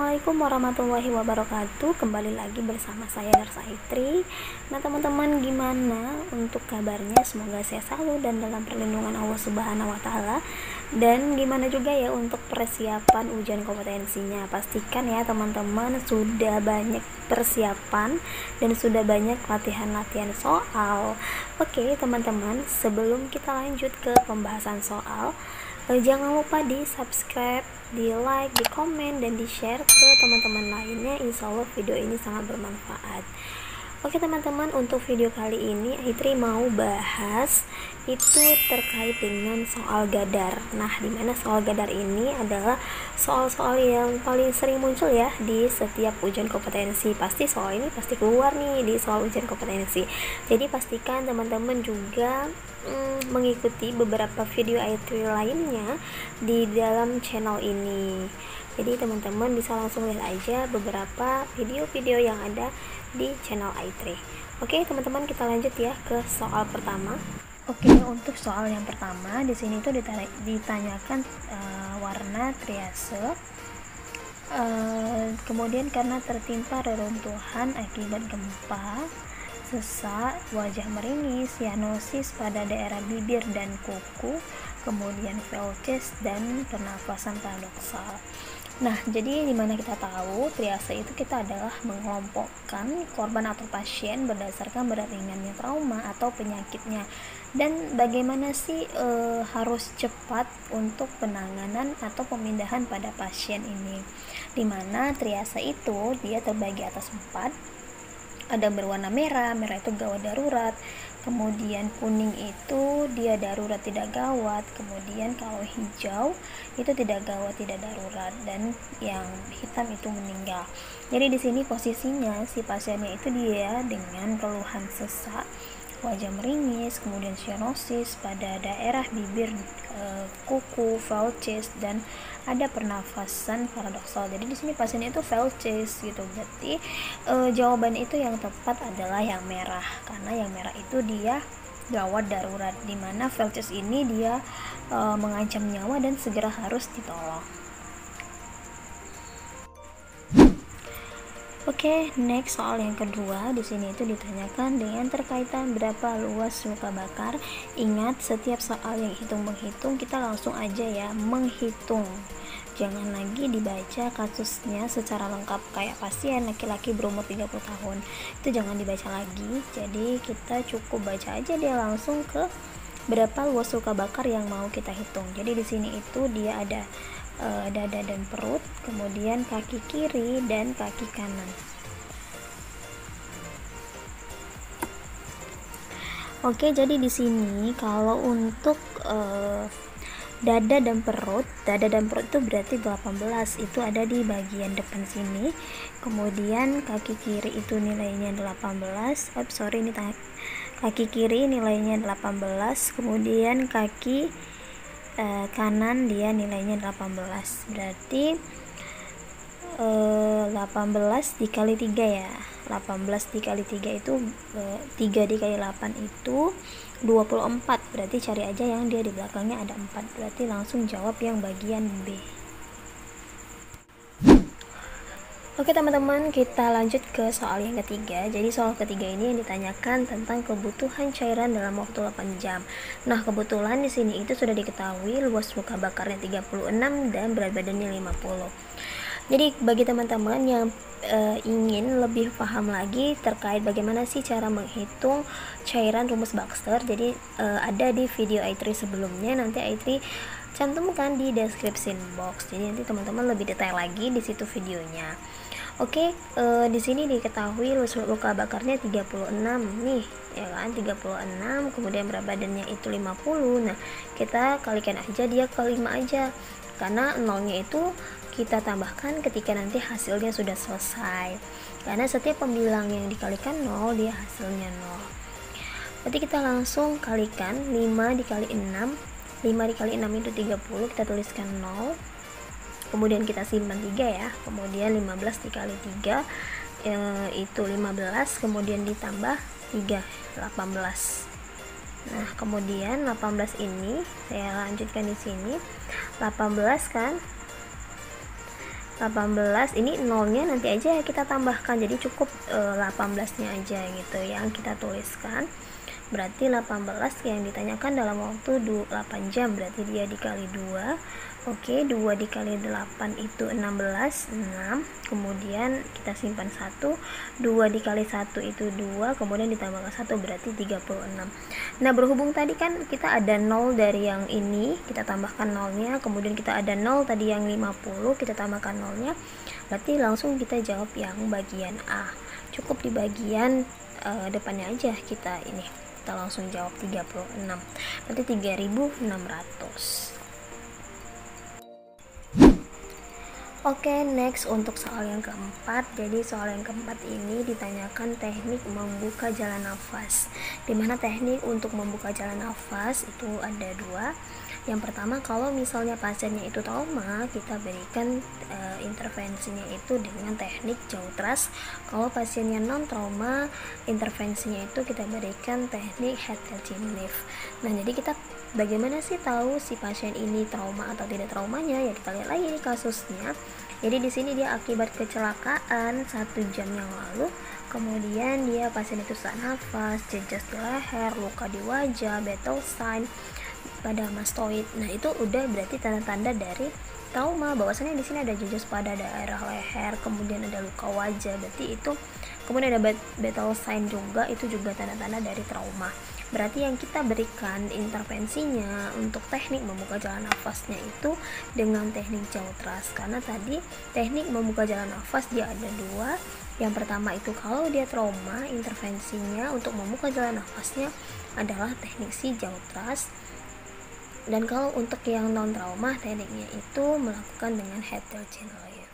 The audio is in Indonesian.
Assalamualaikum warahmatullahi wabarakatuh. Kembali lagi bersama saya Darsa Aitri. Nah teman-teman, gimana untuk kabarnya? Semoga sehat selalu dan dalam perlindungan Allah Subhanahu wa Ta'ala. Dan gimana juga ya untuk persiapan ujian kompetensinya? Pastikan ya teman-teman sudah banyak persiapan dan sudah banyak latihan-latihan soal. Oke teman-teman, sebelum kita lanjut ke pembahasan soal, jangan lupa di subscribe, di like, di komen, dan di share ke teman-teman lainnya. Insya Allah video ini sangat bermanfaat. Oke teman-teman, untuk video kali ini Aitri mau bahas itu terkait dengan soal gadar. Nah, dimana soal gadar ini adalah soal-soal yang paling sering muncul ya di setiap ujian kompetensi. Pasti soal ini pasti keluar nih di soal ujian kompetensi. Jadi pastikan teman-teman juga mengikuti beberapa video Aitri lainnya di dalam channel ini. Jadi teman-teman bisa langsung lihat aja beberapa video-video yang ada di channel Aitri. Oke teman-teman, kita lanjut ya ke soal pertama. Oke, untuk soal yang pertama di sini tuh ditanyakan warna triase. Kemudian karena tertimpa reruntuhan akibat gempa, sesak, wajah meringis, sianosis pada daerah bibir dan kuku, kemudian velces dan pernafasan paradoksal. Nah, jadi dimana kita tahu triase itu kita adalah mengelompokkan korban atau pasien berdasarkan berat ringannya trauma atau penyakitnya, dan bagaimana sih harus cepat untuk penanganan atau pemindahan pada pasien ini. Dimana triase itu dia terbagi atas 4. Ada berwarna merah itu gawat darurat, kemudian kuning itu dia darurat tidak gawat, kemudian kalau hijau itu tidak gawat tidak darurat, dan yang hitam itu meninggal. Jadi di sini posisinya si pasiennya itu dia dengan keluhan sesak, wajah meringis, kemudian sianosis pada daerah bibir, kuku, velces, dan ada pernafasan paradoksal. Jadi di sini pasien itu velces gitu. Berarti jawaban itu yang tepat adalah yang merah, karena yang merah itu dia gawat darurat, dimana velces ini dia mengancam nyawa dan segera harus ditolong. Oke, next soal yang kedua. Di sini itu ditanyakan dengan terkaitan berapa luas luka bakar. Ingat, setiap soal yang hitung-menghitung kita langsung aja ya menghitung. Jangan lagi dibaca kasusnya secara lengkap kayak pasien laki-laki berumur 30 tahun. Itu jangan dibaca lagi. Jadi kita cukup baca aja dia langsung ke berapa luas luka bakar yang mau kita hitung. Jadi di sini itu dia ada dada dan perut, kemudian kaki kiri dan kaki kanan. Oke, jadi di sini kalau untuk dada dan perut itu berarti 18, itu ada di bagian depan sini. Kemudian kaki kiri itu nilainya 18. Kaki kiri nilainya 18, kemudian kaki kanan dia nilainya 18. Berarti 18 dikali 3 ya. 18 dikali 3 itu 3 dikali 8 itu 24. Berarti cari aja yang dia di belakangnya ada 4. Berarti langsung jawab yang bagian B. Oke teman-teman, kita lanjut ke soal yang ketiga. Jadi soal ketiga ini yang ditanyakan tentang kebutuhan cairan dalam waktu 8 jam. Nah, kebetulan di sini itu sudah diketahui luas luka bakarnya 36 dan berat badannya 50. Jadi bagi teman-teman yang ingin lebih paham lagi terkait bagaimana sih cara menghitung cairan rumus Baxter, jadi ada di video Aitri sebelumnya, nanti Aitri cantumkan di description box. Jadi nanti teman-teman lebih detail lagi di situ videonya. Oke, di sini diketahui luas luka bakarnya 36 nih, ya kan? 36, kemudian berat badannya itu 50. Nah, kita kalikan aja dia ke 5 aja. Karena nolnya itu kita tambahkan ketika nanti hasilnya sudah selesai. Karena setiap pembilang yang dikalikan 0, dia hasilnya 0. Berarti kita langsung kalikan 5 dikali 6. 5 dikali 6 itu 30, kita tuliskan 0. Kemudian kita simpan 3 ya. Kemudian 15 dikali 3 itu 15, kemudian ditambah 3, 18. Nah, kemudian 18 ini saya lanjutkan di sini. 18 kan 18 ini nolnya nanti aja kita tambahkan, jadi cukup 18 nya aja gitu yang kita tuliskan. Berarti 18 yang ditanyakan dalam waktu 8 jam, berarti dia dikali 2. Oke, 2 dikali 8 itu 16, 6. Kemudian kita simpan 1. 2 dikali 1 itu 2, kemudian ditambahkan 1 berarti 36. Nah, berhubung tadi kan kita ada 0 dari yang ini, kita tambahkan nolnya, kemudian kita ada 0 tadi yang 50, kita tambahkan nolnya. Berarti langsung kita jawab yang bagian A. Cukup di bagian depannya aja kita langsung jawab 36. Berarti 3600. Oke, next untuk soal yang keempat. Jadi soal yang keempat ini ditanyakan teknik membuka jalan nafas. Dimana teknik untuk membuka jalan nafas itu ada 2. Yang pertama, kalau misalnya pasiennya itu trauma, kita berikan intervensinya itu dengan teknik Jautras. Kalau pasiennya non trauma, intervensinya itu kita berikan teknik Head-Chin-Lift. Nah, jadi kita bagaimana sih tahu si pasien ini trauma atau tidak traumanya? Ya kita lihat lagi nih kasusnya. Jadi di sini dia akibat kecelakaan 1 jam yang lalu. Kemudian dia pasien itu sesak nafas, jejas di leher, luka di wajah, battle sign pada mastoid. Nah, itu udah berarti tanda-tanda dari trauma. Bahwasanya di sini ada jejas pada daerah leher, kemudian ada luka wajah. Berarti itu, kemudian ada battle sign juga, itu juga tanda-tanda dari trauma. Berarti yang kita berikan intervensinya untuk teknik membuka jalan nafasnya itu dengan teknik Jautras. Karena tadi teknik membuka jalan nafas dia ada 2. Yang pertama itu kalau dia trauma, intervensinya untuk membuka jalan nafasnya adalah teknik si Jautras. Dan kalau untuk yang non trauma, tekniknya itu melakukan dengan Head-Chin-Lift.